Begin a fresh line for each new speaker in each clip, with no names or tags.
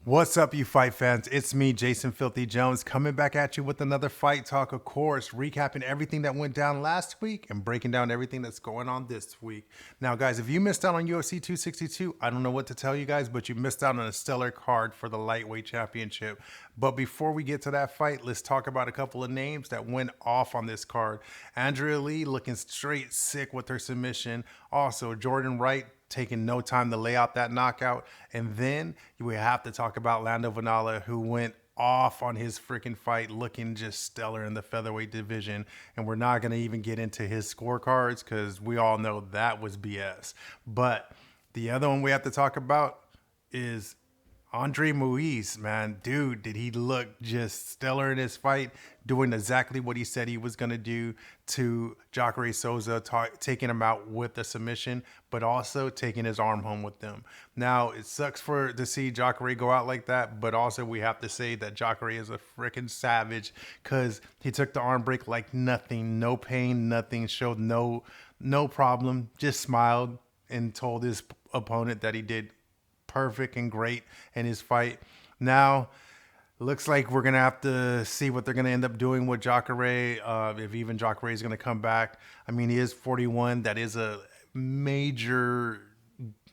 What's up, you fight fans? It's me, Jason Filthy Jones, coming back at you with another fight talk, of course, recapping everything that went down last week and breaking down everything that's going on this week. Now, guys, if you missed out on UFC 262, I don't know what to tell you guys, but you missed out on a stellar card for the lightweight championship. But before we get to that fight, let's talk about a couple of names that went off on this card. Andrea Lee looking straight sick with her submission. Also, Jordan Wright taking no time to lay out that knockout. And then we have to talk about Lando Vanala, who went off on his freaking fight, looking just stellar in the featherweight division. And we're not going to even get into his scorecards because we all know that was BS. But the other one we have to talk about is Andre Muiz, man, dude, did he look just stellar in his fight, doing exactly what he said he was going to do to Jacare Souza, taking him out with the submission, but also taking his arm home with them. Now, it sucks to see Jacare go out like that, but also we have to say that Jacare is a freaking savage because he took the arm break like nothing, no pain, nothing, showed no problem, just smiled and told his opponent that he did perfect and great in his fight. Now, looks like we're going to have to see what they're going to end up doing with Jacare, if even Jacare is going to come back. I mean, he is 41. That is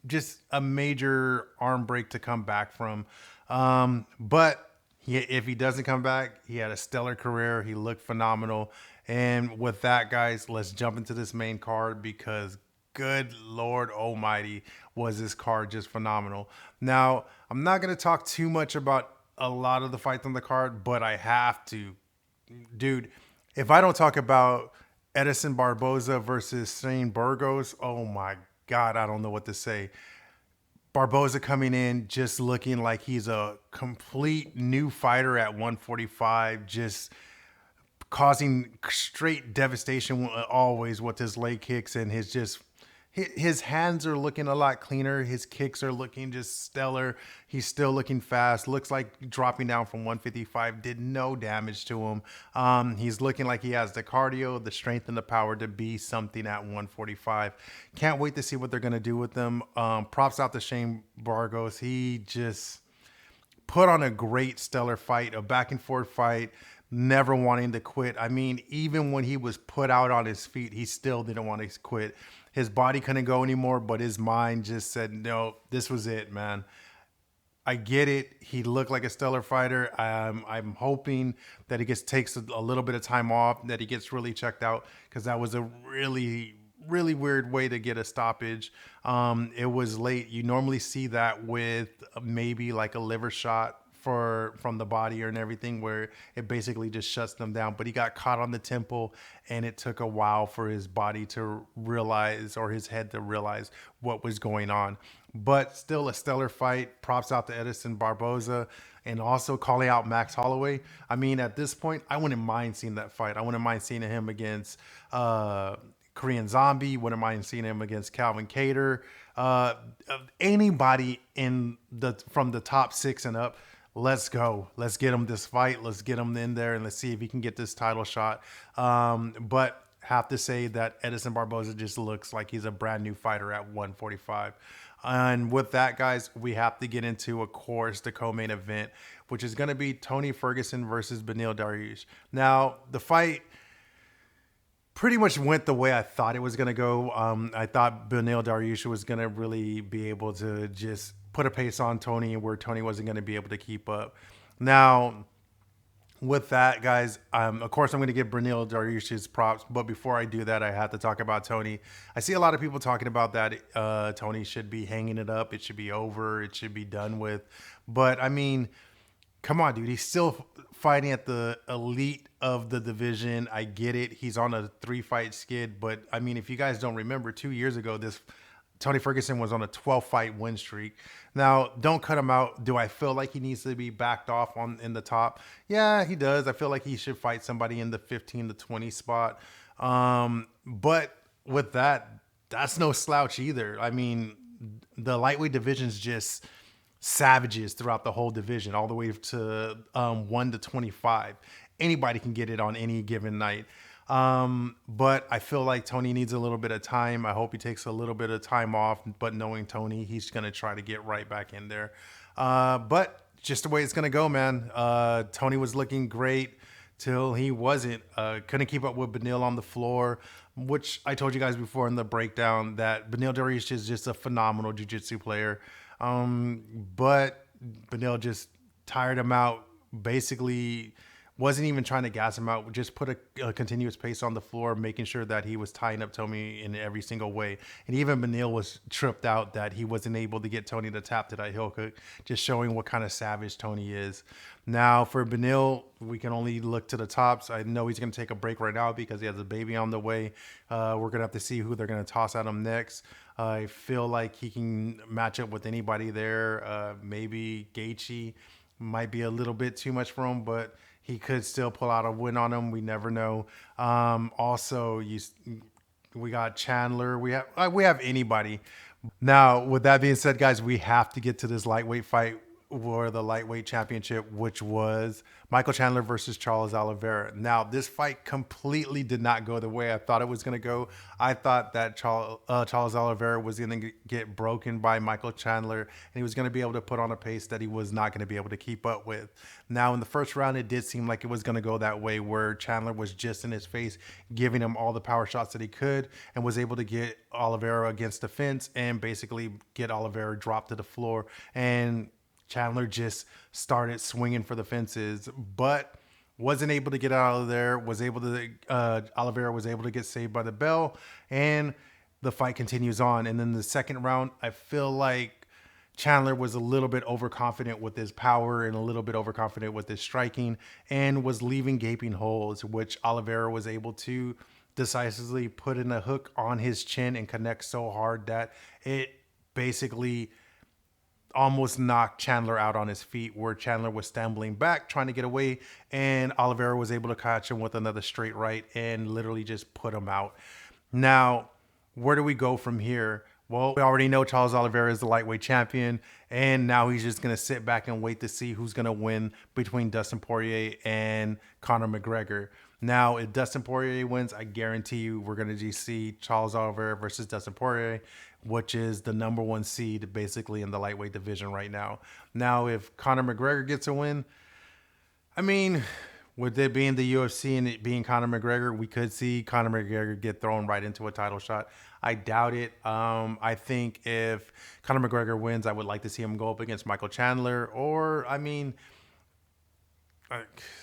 just a major arm break to come back from. But if he doesn't come back, he had a stellar career. He looked phenomenal. And with that, guys, let's jump into this main card because good Lord Almighty, was this card just phenomenal. Now, I'm not going to talk too much about a lot of the fights on the card, but I have to. Dude, if I don't talk about Edson Barboza versus Shane Bergors, oh my God, I don't know what to say. Barboza coming in just looking like he's a complete new fighter at 145, just causing straight devastation always with his leg kicks and his hands are looking a lot cleaner. His kicks are looking just stellar. He's still looking fast. Looks like dropping down from 155 did no damage to him. He's looking like he has the cardio, the strength, and the power to be something at 145. Can't wait to see what they're going to do with them. Props out to Shane Bergors. He just put on a great stellar fight, a back and forth fight, never wanting to quit. I mean, even when he was put out on his feet, he still didn't want to quit. His body couldn't go anymore, but his mind just said, no, this was it, man. I get it. He looked like a stellar fighter. I'm hoping that he takes a little bit of time off, that he gets really checked out, because that was a really weird way to get a stoppage. It was late. You normally see that with maybe like a liver shot from the body and everything, where it basically just shuts them down. But he got caught on the temple, and it took a while for his body to realize, or his head to realize, what was going on. But still a stellar fight. Props out to Edson Barboza, and also calling out Max Holloway. I mean, at this point, I wouldn't mind seeing that fight. I wouldn't mind seeing him against Korean Zombie. Wouldn't mind seeing him against Calvin Cater. Anybody from the top 6 and up. Let's go. Let's get him this fight. Let's get him in there, and let's see if he can get this title shot. But have to say that Edson Barboza just looks like he's a brand new fighter at 145. And with that, guys, we have to get into, of course, the co-main event, which is going to be Tony Ferguson versus Beneil Dariush. Now, the fight pretty much went the way I thought it was going to go. I thought Beneil Dariush was going to really be able to just put a pace on Tony, where Tony wasn't going to be able to keep up. Now, with that, guys, of course, I'm going to give Beneil Dariush's props. But before I do that, I have to talk about Tony. I see a lot of people talking about that Tony should be hanging it up. It should be over. It should be done with. But, I mean, come on, dude. He's still fighting at the elite of the division. I get it. He's on a 3-fight skid. But, I mean, if you guys don't remember, 2 years ago, Tony Ferguson was on a 12-fight win streak. Now, don't cut him out. Do I feel like he needs to be backed off in the top? Yeah, he does. I feel like he should fight somebody in the 15 to 20 spot. But with that, that's no slouch either. I mean, the lightweight division's just savages throughout the whole division, all the way to 1 to 25. Anybody can get it on any given night. But I feel like Tony needs a little bit of time. I hope he takes a little bit of time off, but knowing Tony, he's going to try to get right back in there. But just the way it's gonna go, man. Tony was looking great till he wasn't. Couldn't keep up with Beneil on the floor, which I told you guys before in the breakdown that Beneil Dariush is just a phenomenal jiu-jitsu player. But Beneil just tired him out. Basically, wasn't even trying to gas him out. Just put a continuous pace on the floor, making sure that he was tying up Tony in every single way. And even Beneil was tripped out that he wasn't able to get Tony to tap to that heel hook, just showing what kind of savage Tony is. Now for Beneil, we can only look to the tops. I know he's going to take a break right now because he has a baby on the way. We're going to have to see who they're going to toss at him next. I feel like he can match up with anybody there. Maybe Gaethje might be a little bit too much for him, but he could still pull out a win on him. We never know. Also, we got Chandler. We have anybody. Now, with that being said, guys, we have to get to this lightweight fight for the lightweight championship, which was Michael Chandler versus Charles Oliveira. Now, this fight completely did not go the way I thought it was going to go. I thought that Charles Oliveira was going to get broken by Michael Chandler, and he was going to be able to put on a pace that he was not going to be able to keep up with. Now, in the first round, it did seem like it was going to go that way, where Chandler was just in his face, giving him all the power shots that he could, and was able to get Oliveira against the fence and basically get Oliveira dropped to the floor. And Chandler just started swinging for the fences, but wasn't able to get out of there. Oliveira was able to get saved by the bell, and the fight continues on. And then the second round, I feel like Chandler was a little bit overconfident with his power and a little bit overconfident with his striking, and was leaving gaping holes, which Oliveira was able to decisively put in a hook on his chin and connect so hard that it basically almost knocked Chandler out on his feet, where Chandler was stumbling back trying to get away, and Oliveira was able to catch him with another straight right and literally just put him out. Now, where do we go from here? Well, we already know Charles Oliveira is the lightweight champion, and now he's just going to sit back and wait to see who's going to win between Dustin Poirier and Conor McGregor. Now, if Dustin Poirier wins, I guarantee you we're going to just see Charles Oliveira versus Dustin Poirier, which is the number one seed basically in the lightweight division right now. Now, if Conor McGregor gets a win, I mean, with it being the UFC and it being Conor McGregor, we could see Conor McGregor get thrown right into a title shot. I doubt it. I think if Conor McGregor wins, I would like to see him go up against Michael Chandler, or, I mean,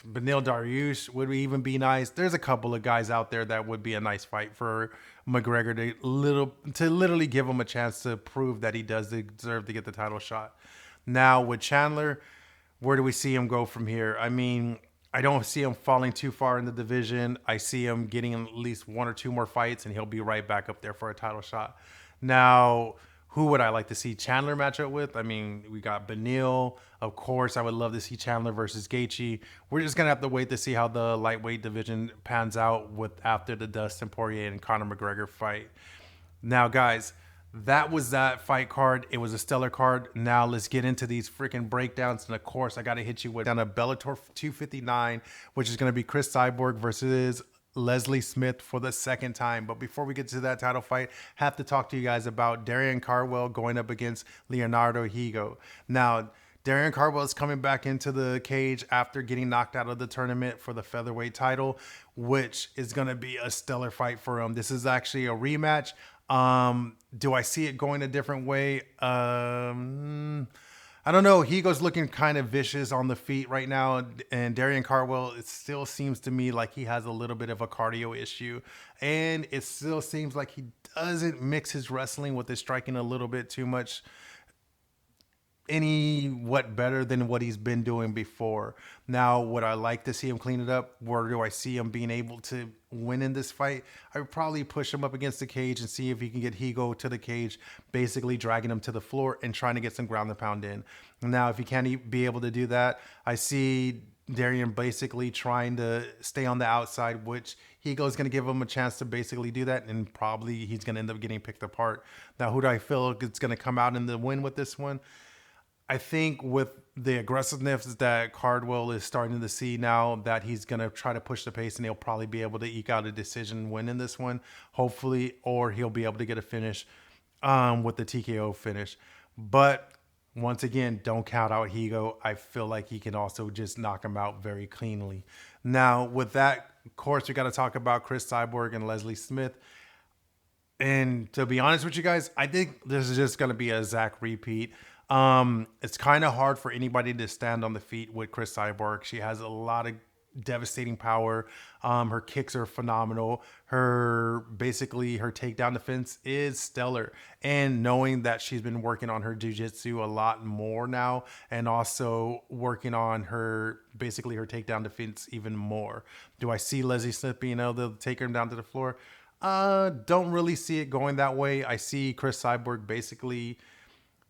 Beneil Dariush would even be nice. There's a couple of guys out there that would be a nice fight for McGregor to literally give him a chance to prove that he does deserve to get the title shot. Now with Chandler, where do we see him go from here? I mean, I don't see him falling too far in the division. I see him getting at least one or two more fights, and he'll be right back up there for a title shot. Now, who would I like to see Chandler match up with? I mean, we got Beneil. Of course, I would love to see Chandler versus Gaethje. We're just going to have to wait to see how the lightweight division pans out after the Dustin Poirier and Conor McGregor fight. Now, guys, that was that fight card. It was a stellar card. Now let's get into these freaking breakdowns. And of course, I got to hit you with down a Bellator 259, which is going to be Chris Cyborg versus Leslie Smith for the second time. But before we get to that title fight, have to talk to you guys about Darian Carwell going up against Leonardo Higo. Now, Darian Carwell is coming back into the cage after getting knocked out of the tournament for the featherweight title, which is going to be a stellar fight for him. This is actually a rematch. Do I see it going a different way? I don't know. Higo's looking kind of vicious on the feet right now. And Darian Carwell, it still seems to me like he has a little bit of a cardio issue. And it still seems like he doesn't mix his wrestling with his striking a little bit too much. Better than what he's been doing before. Now, would I like to see him clean it up? Where do I see him being able to win in this fight? I would probably push him up against the cage and see if he can get Higo to the cage, basically dragging him to the floor and trying to get some ground and pound in. Now, if he can't be able to do that, I see Darian basically trying to stay on the outside, which Higo's going to give him a chance to basically do that, and probably he's going to end up getting picked apart. Now, who do I feel is going to come out in the win with this one? I think with the aggressiveness that Cardwell is starting to see now, that he's going to try to push the pace, and he'll probably be able to eke out a decision win in this one, hopefully, or he'll be able to get a finish with the TKO finish. But Once again, don't count out Higo. I feel like he can also just knock him out very cleanly. Now, with that, of course, we got to talk about Chris Cyborg and Leslie Smith. And to be honest with you guys, I think this is just going to be a Zach repeat. It's kind of hard for anybody to stand on the feet with Chris Cyborg. She has a lot of devastating power. Her kicks are phenomenal. Her takedown defense is stellar. And knowing that she's been working on her jiu-jitsu a lot more now, and also working on her takedown defense even more. Do I see Leslie Smith being able to take her down to the floor? Don't really see it going that way. I see Chris Cyborg basically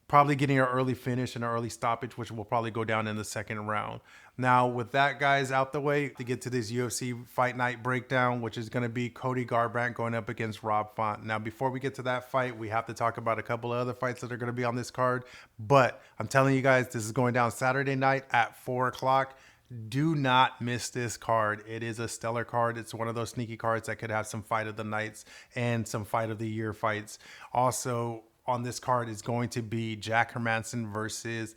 probably getting an early finish and an early stoppage, which will probably go down in the second round. Now, with that, guys, out the way, to get to this UFC Fight Night breakdown, which is going to be Cody Garbrandt going up against Rob Font. Now, before we get to that fight, we have to talk about a couple of other fights that are going to be on this card. But I'm telling you guys, this is going down Saturday night at 4 o'clock. Do not miss this card. It is a stellar card. It's one of those sneaky cards that could have some fight of the nights and some fight of the year fights. Also on this card is going to be Jack Hermansson versus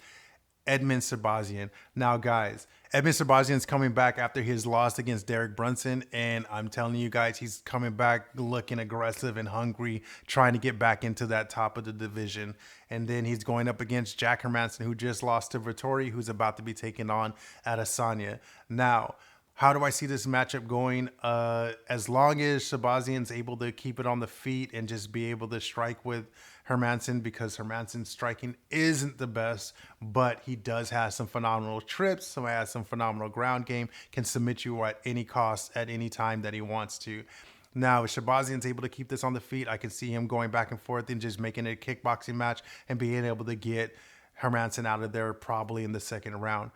Edmund Sebastian. Now, guys, Edmund Sebastian's coming back after his loss against Derek Brunson, and I'm telling you guys, he's coming back looking aggressive and hungry, trying to get back into that top of the division. And then he's going up against Jack Hermansson, who just lost to Vettori, who's about to be taken on Adesanya. Now, how do I see this matchup going? As long as Sebastian's able to keep it on the feet and just be able to strike with Hermansson, because Hermansson's striking isn't the best, but he does have some phenomenal trips, so he has some phenomenal ground game, can submit you at any cost at any time that he wants to. Now, if Shabazian's able to keep this on the feet, I can see him going back and forth and just making it a kickboxing match and being able to get Hermansson out of there probably in the second round.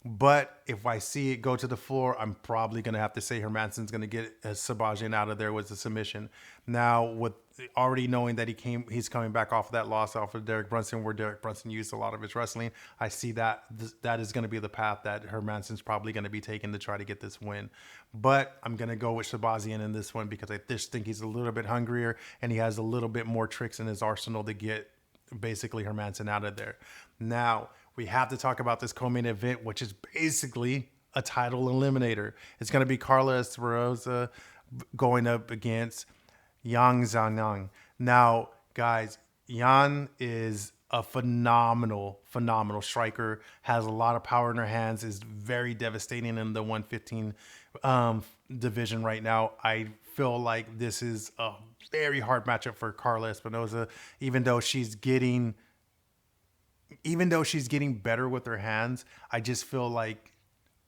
But if I see it go to the floor, I'm probably going to have to say Hermansson's going to get Sabajian out of there with the submission. Now, with already knowing that he's coming back off of that loss off of Derek Brunson, where Derek Brunson used a lot of his wrestling, I see that that is going to be the path that Hermansson's probably going to be taking to try to get this win. But I'm going to go with Sabazian in this one because I just think he's a little bit hungrier and he has a little bit more tricks in his arsenal to get basically Hermansson out of there. Now, we have to talk about this co-main event, which is basically a title eliminator. It's going to be Carla Esparza going up against Yang Zhanyang. Now, guys, Yan is a phenomenal striker, has a lot of power in her hands, is very devastating in the 115 division right now. I feel like this is a very hard matchup for Carla Esparza, even though she's getting better with her hands. I just feel like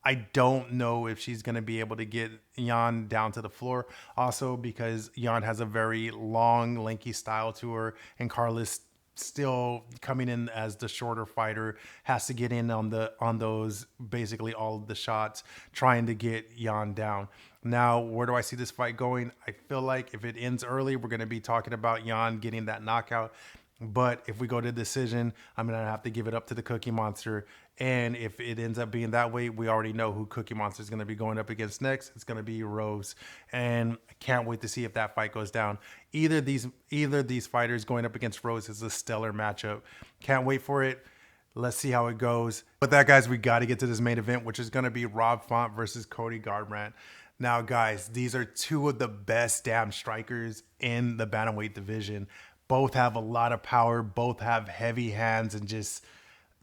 I don't know if she's going to be able to get Yan down to the floor. Also, because Yan has a very long, lanky style to her, and Carla's still coming in as the shorter fighter, has to get in on those basically all of the shots, trying to get Yan down. Now, where do I see this fight going? I feel like if it ends early, we're going to be talking about Yan getting that knockout. But if we go to decision, I'm going to have to give it up to the Cookie Monster. And if it ends up being that way, we already know who Cookie Monster is going to be going up against next. It's going to be Rose. And I can't wait to see if that fight goes down. Either of these fighters going up against Rose is a stellar matchup. Can't wait for it. Let's see how it goes. With that, guys, we got to get to this main event, which is going to be Rob Font versus Cody Garbrandt. Now, guys, these are two of the best damn strikers in the bantamweight division. Both have a lot of power. Both have heavy hands and just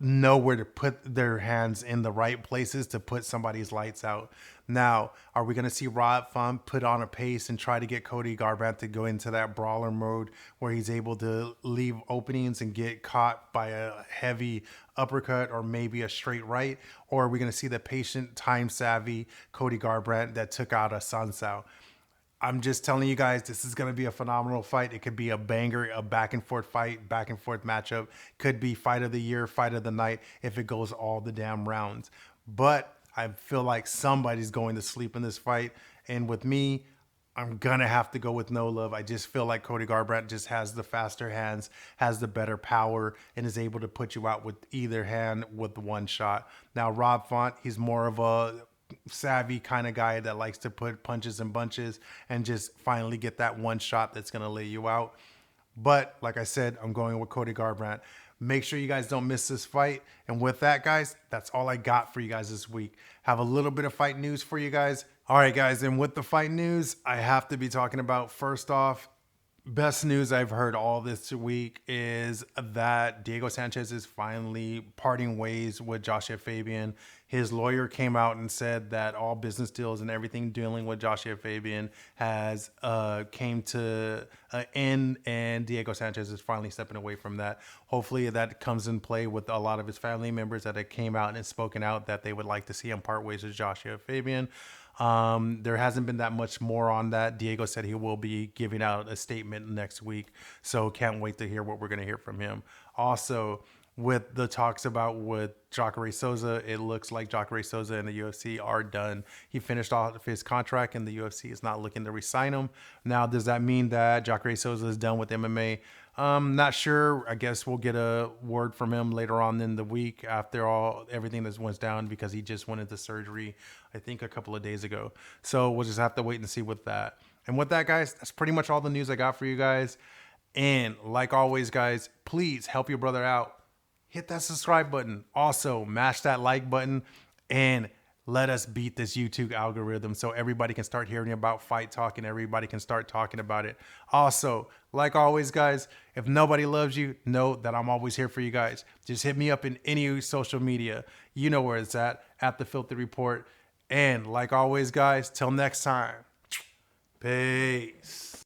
know where to put their hands in the right places to put somebody's lights out. Now, are we going to see Rob Font put on a pace and try to get Cody Garbrandt to go into that brawler mode where he's able to leave openings and get caught by a heavy uppercut or maybe a straight right? Or are we going to see the patient, time-savvy Cody Garbrandt that took out a Sansao? I'm just telling you guys, this is going to be a phenomenal fight. It could be a banger, a back and forth fight, back and forth matchup. Could be fight of the year, fight of the night if it goes all the damn rounds. But I feel like somebody's going to sleep in this fight. And with me, I'm going to have to go with no love. I just feel like Cody Garbrandt just has the faster hands, has the better power, and is able to put you out with either hand with one shot. Now, Rob Font, he's more of a savvy kind of guy that likes to put punches and bunches and just finally get that one shot that's going to lay you out. But like I said, I'm going with Cody Garbrandt. Make sure you guys don't miss this fight. And with that, guys, that's all I got for you guys this week. Have a little bit of fight news for you guys. All right, guys, and with the fight news, I have to be talking about, first off, best news I've heard all this week is that Diego Sanchez is finally parting ways with Joshua Fabian. His lawyer came out and said that all business deals and everything dealing with Joshua Fabian has came to an end, and Diego Sanchez is finally stepping away from that. Hopefully that comes in play with a lot of his family members that have came out and have spoken out that they would like to see him part ways with Joshua Fabian. There hasn't been that much more on that. Diego said he will be giving out a statement next week, so can't wait to hear what we're going to hear from him. Also, with the talks about with Jacare Souza, it looks like Jacare Souza and the UFC are done. He finished off his contract and the UFC is not looking to re-sign him. Now, does that mean that Jacare Souza is done with MMA? Not sure. I guess we'll get a word from him later on in the week after everything that went down, because he just went into surgery, I think, a couple of days ago. So we'll just have to wait and see with that. And with that, guys, that's pretty much all the news I got for you guys. And like always, guys, please help your brother out. Hit that subscribe button. Also, mash that like button and let us beat this YouTube algorithm so everybody can start hearing about Fight Talk and everybody can start talking about it. Also, like always, guys, if nobody loves you, know that I'm always here for you guys. Just hit me up in any social media. You know where it's at The Filthy Report. And like always, guys, till next time, peace.